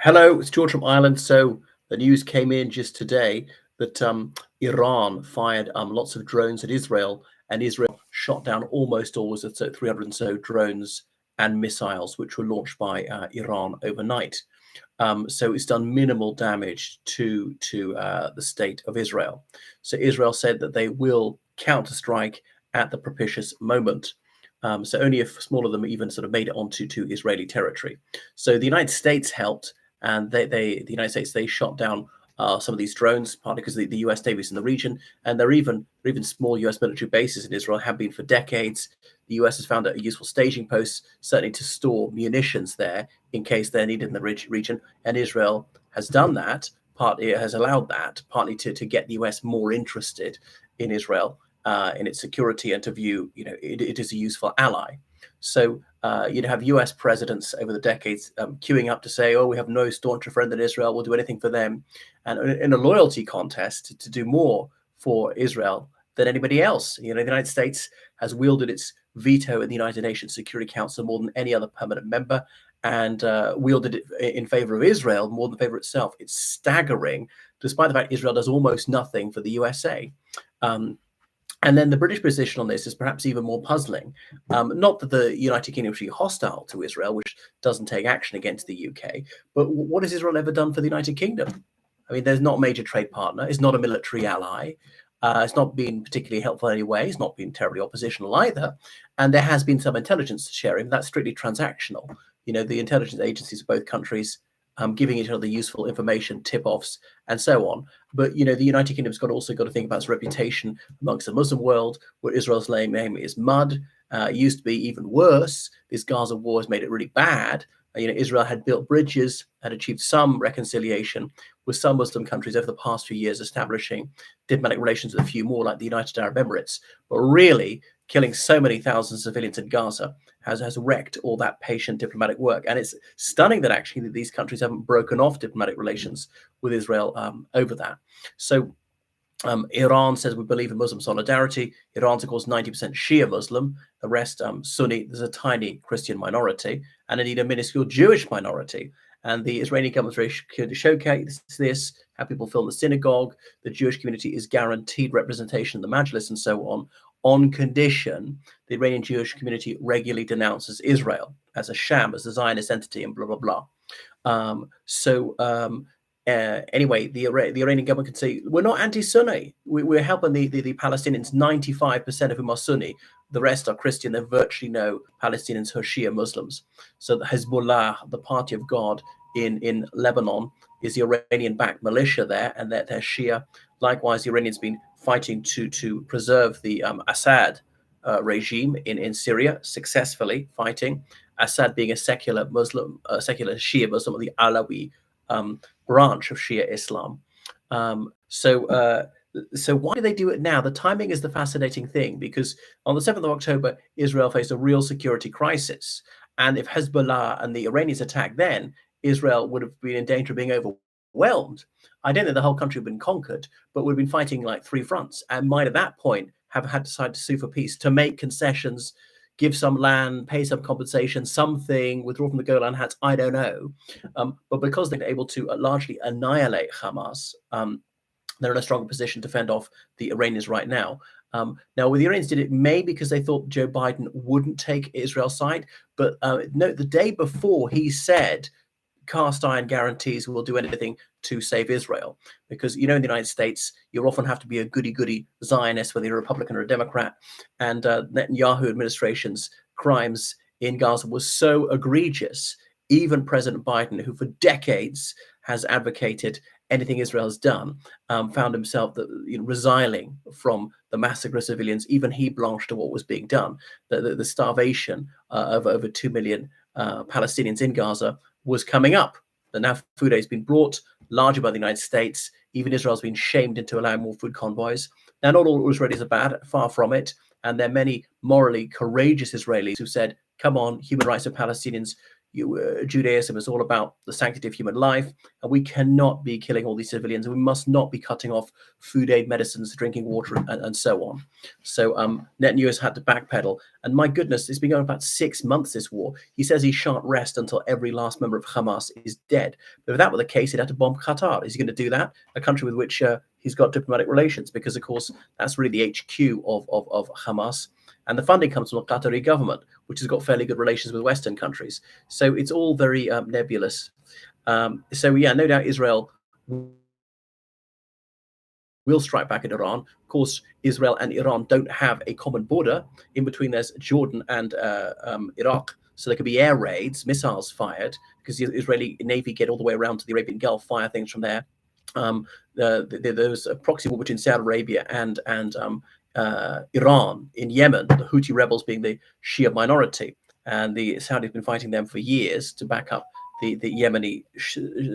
Hello, it's George from Ireland. So the news came in just today that Iran fired lots of drones at Israel, and Israel shot down almost all, was it, so 300 and so drones and missiles, which were launched by Iran overnight. So it's done minimal damage to the state of Israel. So Israel said that they will counterstrike at the propitious moment. So only a small of them even sort of made it onto to Israeli territory. So the United States helped, and the United States, they shot down some of these drones, partly because the US Navy is in the region, and there are even small US military bases in Israel, have been for decades. The US has found it a useful staging post, certainly to store munitions there in case they're needed in the region, and Israel has done that. Partly it has allowed that, partly to get the US more interested in Israel, in its security, and to view, it is a useful ally. So you'd have US presidents over the decades queuing up to say, oh, we have no stauncher friend in Israel, we'll do anything for them. And in a loyalty contest to do more for Israel than anybody else. The United States has wielded its veto in the United Nations Security Council more than any other permanent member, and wielded it in favor of Israel more than favor itself. It's staggering, despite the fact Israel does almost nothing for the USA. And then the British position on this is perhaps even more puzzling. Not that the United Kingdom should be hostile to Israel, which doesn't take action against the UK, but what has Israel ever done for the United Kingdom? I mean, there's not a major trade partner. It's not a military ally. It's not been particularly helpful in any way. It's not been terribly oppositional either. And there has been some intelligence sharing. That's strictly transactional. The intelligence agencies of both countries giving each other useful information, tip-offs, and so on. But the United Kingdom's also got to think about its reputation amongst the Muslim world, where Israel's name is mud. It used to be even worse. This Gaza war has made it really bad. Israel had built bridges, had achieved some reconciliation with some Muslim countries over the past few years, establishing diplomatic relations with a few more, like the United Arab Emirates. But really, killing so many thousands of civilians in Gaza has wrecked all that patient diplomatic work. And it's stunning that actually these countries haven't broken off diplomatic relations with Israel over that. So Iran says we believe in Muslim solidarity. Iran's, of course, 90% Shia Muslim, the rest Sunni. There's a tiny Christian minority, and indeed a minuscule Jewish minority. And the Israeli government's very keen to showcase this, have people fill the synagogue. The Jewish community is guaranteed representation in the Majlis and so on condition the Iranian Jewish community regularly denounces Israel as a sham, as a Zionist entity, and blah, blah, blah. Anyway, the Iranian government can say, we're not anti-Sunni. We're helping the Palestinians, 95% of whom are Sunni. The rest are Christian. There are virtually no Palestinians who are Shia Muslims. So the Hezbollah, the Party of God in Lebanon, is the Iranian-backed militia there, and they're Shia. Likewise, the Iranians been fighting to preserve the Assad regime in Syria, successfully fighting. Assad being a secular Muslim, secular Shia Muslim, the Alawi branch of Shia Islam. So why do they do it now? The timing is the fascinating thing, because on the 7th of October, Israel faced a real security crisis. And if Hezbollah and the Iranians attacked then, Israel would have been in danger of being overwhelmed. I don't think the whole country would have been conquered, but would have been fighting like three fronts, and might at that point have had to decide to sue for peace, to make concessions, give some land, pay some compensation, something, withdraw from the Golan Heights, I don't know. But because they're able to largely annihilate Hamas, they're in a stronger position to fend off the Iranians right now. Now, the Iranians did it maybe because they thought Joe Biden wouldn't take Israel's side. But no, the day before he said, cast iron guarantees we will do anything to save Israel. Because, in the United States, you often have to be a goody-goody Zionist, whether you're a Republican or a Democrat. And Netanyahu administration's crimes in Gaza was so egregious, even President Biden, who for decades has advocated anything Israel has done, found himself resiling from the massacre of civilians. Even he blanched to what was being done. The starvation of over 2 million Palestinians in Gaza was coming up. And now food aid has been brought largely by the United States. Even Israel's been shamed into allowing more food convoys. Now, not all Israelis are bad, far from it. And there are many morally courageous Israelis who said, come on, human rights of Palestinians, Judaism is all about the sanctity of human life, and we cannot be killing all these civilians, and we must not be cutting off food aid, medicines, drinking water, and so on. So Netanyahu has had to backpedal, and my goodness, it's been going about 6 months, this war. He says he shan't rest until every last member of Hamas is dead. But if that were the case, he'd have to bomb Qatar. Is he going to do that? A country with which he's got diplomatic relations, because of course that's really the HQ of Hamas. And the funding comes from the Qatari government, which has got fairly good relations with Western countries. So it's all very nebulous. So yeah, no doubt Israel will strike back at Iran. Of course, Israel and Iran don't have a common border. In between, there's Jordan and Iraq. So there could be air raids, missiles fired, because the Israeli Navy get all the way around to the Arabian Gulf, fire things from there. There's a proxy war between Saudi Arabia and Iran in Yemen, the Houthi rebels being the Shia minority, and the Saudis have been fighting them for years to back up the Yemeni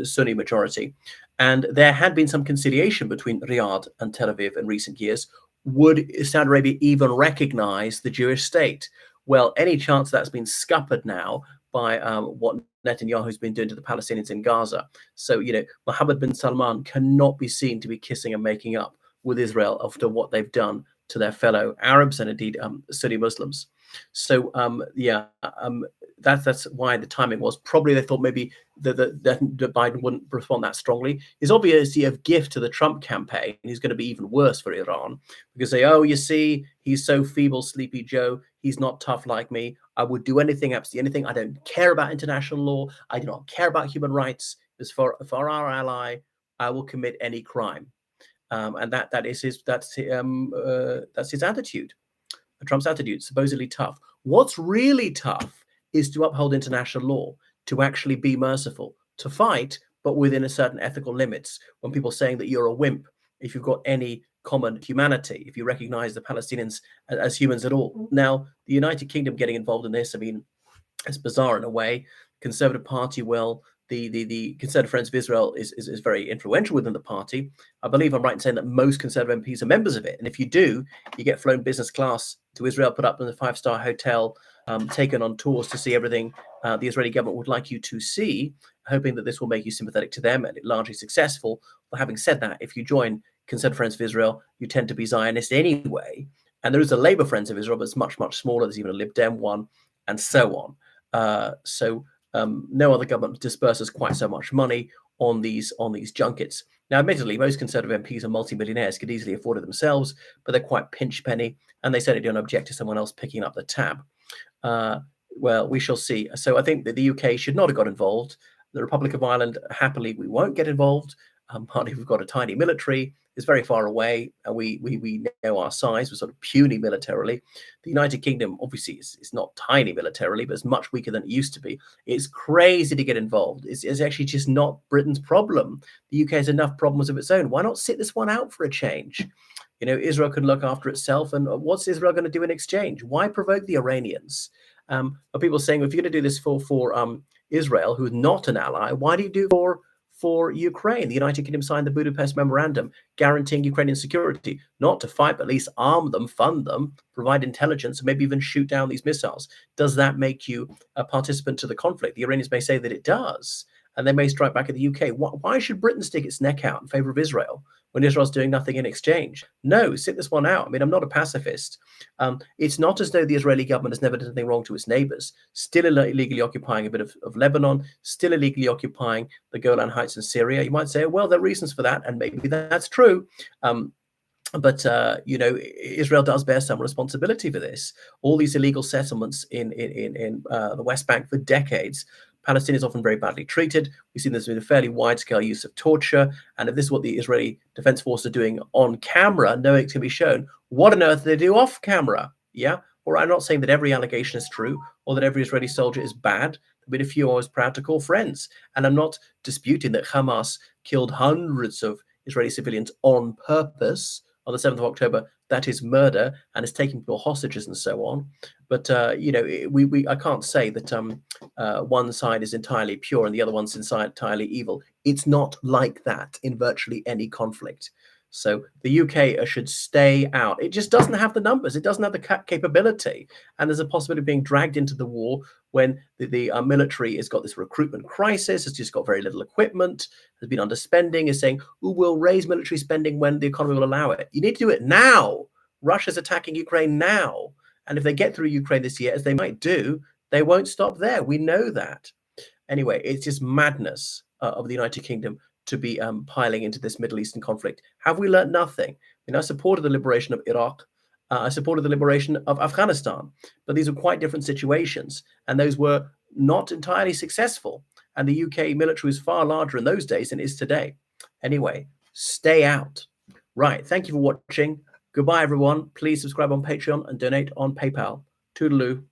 Sunni majority. And there had been some conciliation between Riyadh and Tel Aviv in recent years. Would Saudi Arabia even recognize the Jewish state? Well, any chance that's been scuppered now by what Netanyahu's been doing to the Palestinians in Gaza. So, Mohammed bin Salman cannot be seen to be kissing and making up with Israel after what they've done to their fellow Arabs and indeed Sunni Muslims. So that's why the timing was. Probably they thought maybe that Biden wouldn't respond that strongly. His obviously a gift to the Trump campaign is going to be even worse for Iran, because you see, he's so feeble, sleepy Joe. He's not tough like me. I would do anything, absolutely anything. I don't care about international law. I do not care about human rights. As for our ally, I will commit any crime. And that's his attitude. Trump's attitude, supposedly tough. What's really tough is to uphold international law, to actually be merciful, to fight, but within a certain ethical limits. When people are saying that you're a wimp, if you've got any common humanity, if you recognize the Palestinians as humans at all. Now, the United Kingdom getting involved in this, I mean, it's bizarre in a way. Conservative Party, well, the Conservative Friends of Israel is very influential within the party. I believe I'm right in saying that most Conservative MPs are members of it. And if you do, you get flown business class to Israel, put up in a 5-star hotel, taken on tours to see everything the Israeli government would like you to see, hoping that this will make you sympathetic to them, and it largely successful. But having said that, if you join Conservative Friends of Israel, you tend to be Zionist anyway. And there is a Labour Friends of Israel, but it's much, much smaller. There's even a Lib Dem one, and so on. No other government disperses quite so much money on these junkets. Now, admittedly, most Conservative MPs are multimillionaires, could easily afford it themselves, but they're quite pinch penny, and they certainly don't object to someone else picking up the tab. Well, we shall see. So I think that the UK should not have got involved. The Republic of Ireland, happily, we won't get involved. Partly we've got a tiny military. It's very far away, and we know our size. We're sort of puny militarily. The United Kingdom, obviously, is not tiny militarily, but it's much weaker than it used to be. It's crazy to get involved. It's actually just not Britain's problem. The UK has enough problems of its own. Why not sit this one out for a change? Israel can look after itself, and what's Israel going to do in exchange? Why provoke the Iranians? Are people saying, well, if you're going to do this for Israel, who's not an ally, why do you do for Ukraine? The United Kingdom signed the Budapest Memorandum guaranteeing Ukrainian security, not to fight, but at least arm them, fund them, provide intelligence, and maybe even shoot down these missiles. Does that make you a participant to the conflict? The Iranians may say that it does, and they may strike back at the UK. Why should Britain stick its neck out in favor of Israel when Israel's doing nothing in exchange? No, sit this one out. I mean, I'm not a pacifist. It's not as though the Israeli government has never done anything wrong to its neighbors, still illegally occupying a bit of Lebanon, still illegally occupying the Golan Heights in Syria. You might say, well, there are reasons for that, and maybe that's true. But Israel does bear some responsibility for this. All these illegal settlements in the West Bank for decades, Palestinians often very badly treated. We've seen there's been a fairly wide-scale use of torture. And if this is what the Israeli Defense Force are doing on camera, knowing it can be shown, what on earth do they do off camera? Yeah. Or I'm not saying that every allegation is true or that every Israeli soldier is bad. There have been a few I was proud to call friends. And I'm not disputing that Hamas killed hundreds of Israeli civilians on purpose on the 7th of October. That is murder and is taking people hostages and so on. But, I can't say that one side is entirely pure and the other one's entirely evil. It's not like that in virtually any conflict. So the UK should stay out. It just doesn't have the numbers. It doesn't have the capability. And there's a possibility of being dragged into the war when the military has got this recruitment crisis, has just got very little equipment, has been underspending, is saying, who will raise military spending when the economy will allow it? You need to do it now. Russia's attacking Ukraine now. And if they get through Ukraine this year, as they might do, they won't stop there. We know that. Anyway, it's just madness of the United Kingdom to be piling into this Middle Eastern conflict. Have we learned nothing? I supported the liberation of Iraq. I supported the liberation of Afghanistan. But these are quite different situations. And those were not entirely successful. And the UK military was far larger in those days than it is today. Anyway, stay out. Right. Thank you for watching. Goodbye, everyone. Please subscribe on Patreon and donate on PayPal. Toodaloo.